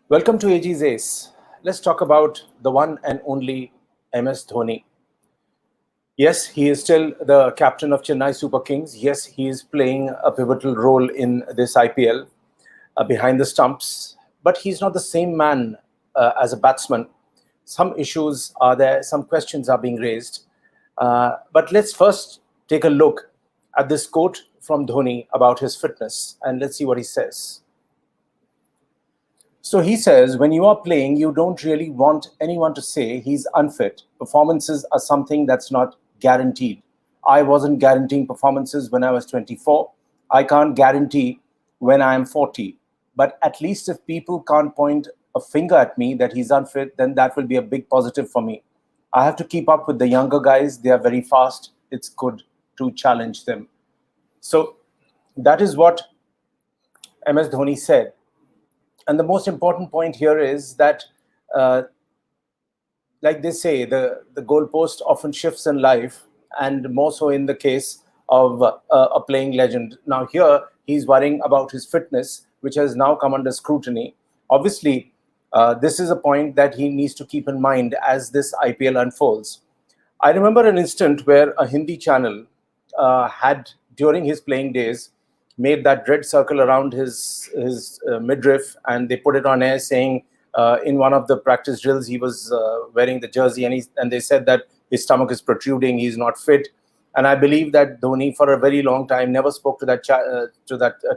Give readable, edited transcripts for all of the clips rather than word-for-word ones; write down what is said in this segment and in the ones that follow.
Welcome to AG's Ace. Let's talk about the one and only MS Dhoni. Yes, he is still the captain of Chennai Super Kings. Yes, he is playing a pivotal role in this IPL behind the stumps. But he's not the same man as a batsman. Some issues are there, some questions are being raised. But let's first take a look at this quote from Dhoni about his fitness and let's see what he says. So he says, when you are playing, you don't really want anyone to say he's unfit. Performances are something that's not guaranteed. I wasn't guaranteeing performances when I was 24. I can't guarantee when I am 40. But at least if people can't point a finger at me that he's unfit, then that will be a big positive for me. I have to keep up with the younger guys. They are very fast. It's good to challenge them. So that is what MS Dhoni said. And the most important point here is that, like they say, the goalpost often shifts in life, and more so in the case of a playing legend. Now here, he's worrying about his fitness, which has now come under scrutiny. Obviously, this is a point that he needs to keep in mind as this IPL unfolds. I remember an instant where a Hindi channel had, during his playing days, made that red circle around his midriff, and they put it on air saying in one of the practice drills he was wearing the jersey, and they said that his stomach is protruding, he's not fit. And I believe that Dhoni, for a very long time, never spoke to that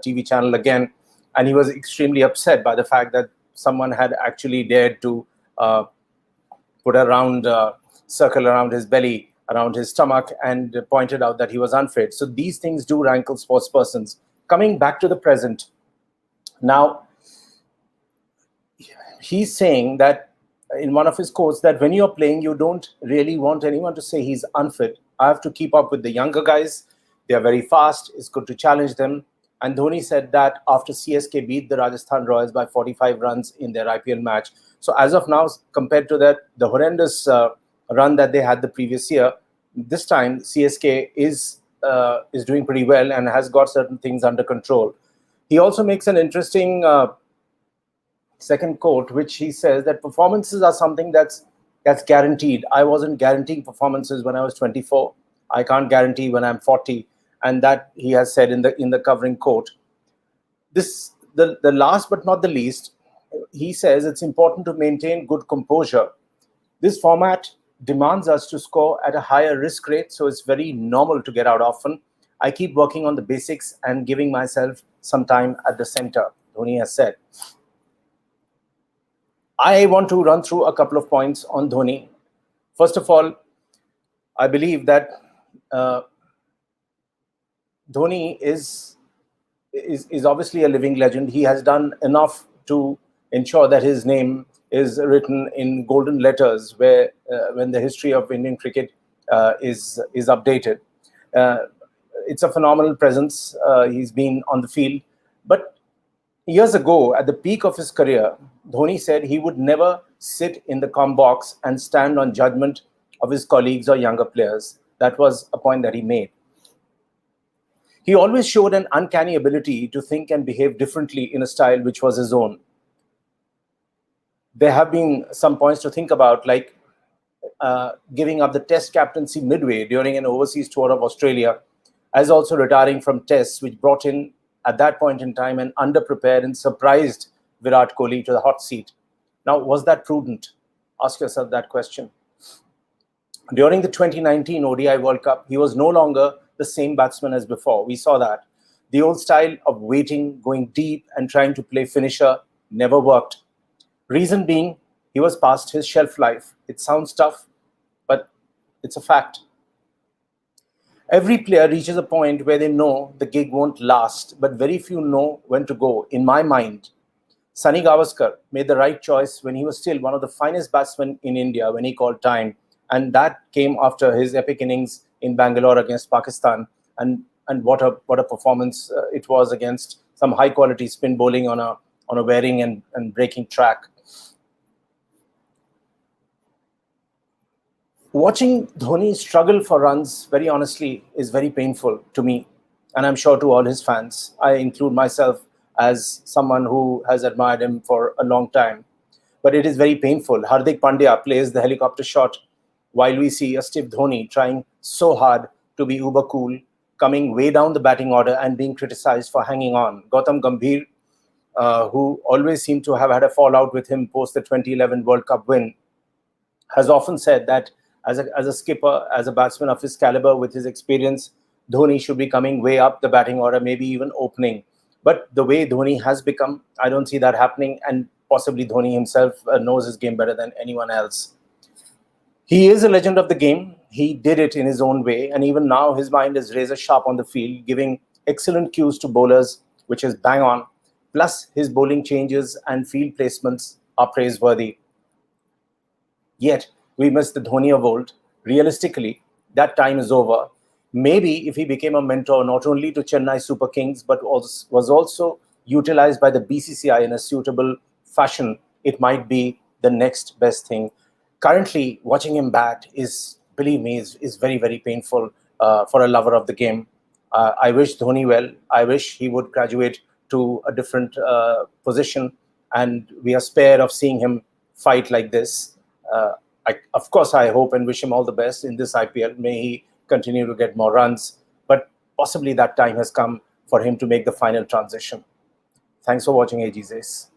TV channel again, and he was extremely upset by the fact that someone had actually dared to put a round circle around his belly, around his stomach, and pointed out that he was unfit. So these things do rankle sports persons. Coming back to the present, now he's saying that in one of his quotes that when you're playing, you don't really want anyone to say he's unfit. I have to keep up with the younger guys. They are very fast. It's good to challenge them. And Dhoni said that after CSK beat the Rajasthan Royals by 45 runs in their IPL match. So as of now, compared to that, the horrendous run that they had the previous year, this time CSK is doing pretty well and has got certain things under control. He also makes an interesting second quote, which he says that performances are something that's guaranteed. I wasn't guaranteeing performances when I was 24. I can't guarantee when I'm 40, and that he has said in the covering quote. The last but not the least, he says it's important to maintain good composure. This format demands us to score at a higher risk rate, so it's very normal to get out often. I keep working on the basics and giving myself some time at the center, Dhoni has said. I want to run through a couple of points on Dhoni. First of all, I believe that Dhoni is obviously a living legend. He has done enough to ensure that his name is written in golden letters when the history of Indian cricket is updated. It's a phenomenal presence. He's been on the field. But years ago, at the peak of his career, Dhoni said he would never sit in the comm box and stand on judgment of his colleagues or younger players. That was a point that he made. He always showed an uncanny ability to think and behave differently in a style which was his own. There have been some points to think about, like giving up the test captaincy midway during an overseas tour of Australia, as also retiring from tests, which brought in, at that point in time, an underprepared and surprised Virat Kohli to the hot seat. Now, was that prudent? Ask yourself that question. During the 2019 ODI World Cup, he was no longer the same batsman as before. We saw that. The old style of waiting, going deep, and trying to play finisher never worked. Reason being, he was past his shelf life. It sounds tough, but it's a fact. Every player reaches a point where they know the gig won't last, but very few know when to go. In my mind, Sunny Gavaskar made the right choice when he was still one of the finest batsmen in India when he called time, and that came after his epic innings in Bangalore against Pakistan, and what a performance it was against some high quality spin bowling on a wearing and breaking track. Watching Dhoni struggle for runs, very honestly, is very painful to me, and I'm sure to all his fans. I include myself as someone who has admired him for a long time. But it is very painful. Hardik Pandya plays the helicopter shot while we see a stiff Dhoni trying so hard to be uber cool, coming way down the batting order and being criticized for hanging on. Gautam Gambhir, who always seemed to have had a fallout with him post the 2011 World Cup win, has often said that as a skipper, as a batsman of his caliber, with his experience, Dhoni should be coming way up the batting order, maybe even opening. But the way Dhoni has become, I don't see that happening. And possibly Dhoni himself knows his game better than anyone else. He is a legend of the game. He did it in his own way. And even now, his mind is razor sharp on the field, giving excellent cues to bowlers, which is bang on. Plus, his bowling changes and field placements are praiseworthy. Yet, we miss the Dhoni of old. Realistically, that time is over. Maybe if he became a mentor not only to Chennai Super Kings, but was also utilized by the BCCI in a suitable fashion, it might be the next best thing. Currently, watching him bat is, believe me, is very, very painful for a lover of the game. I wish Dhoni well. I wish he would graduate to a different position, and we are spared of seeing him fight like this. Of course, I hope and wish him all the best in this IPL. May he continue to get more runs, but possibly that time has come for him to make the final transition. Thanks for watching AGZs.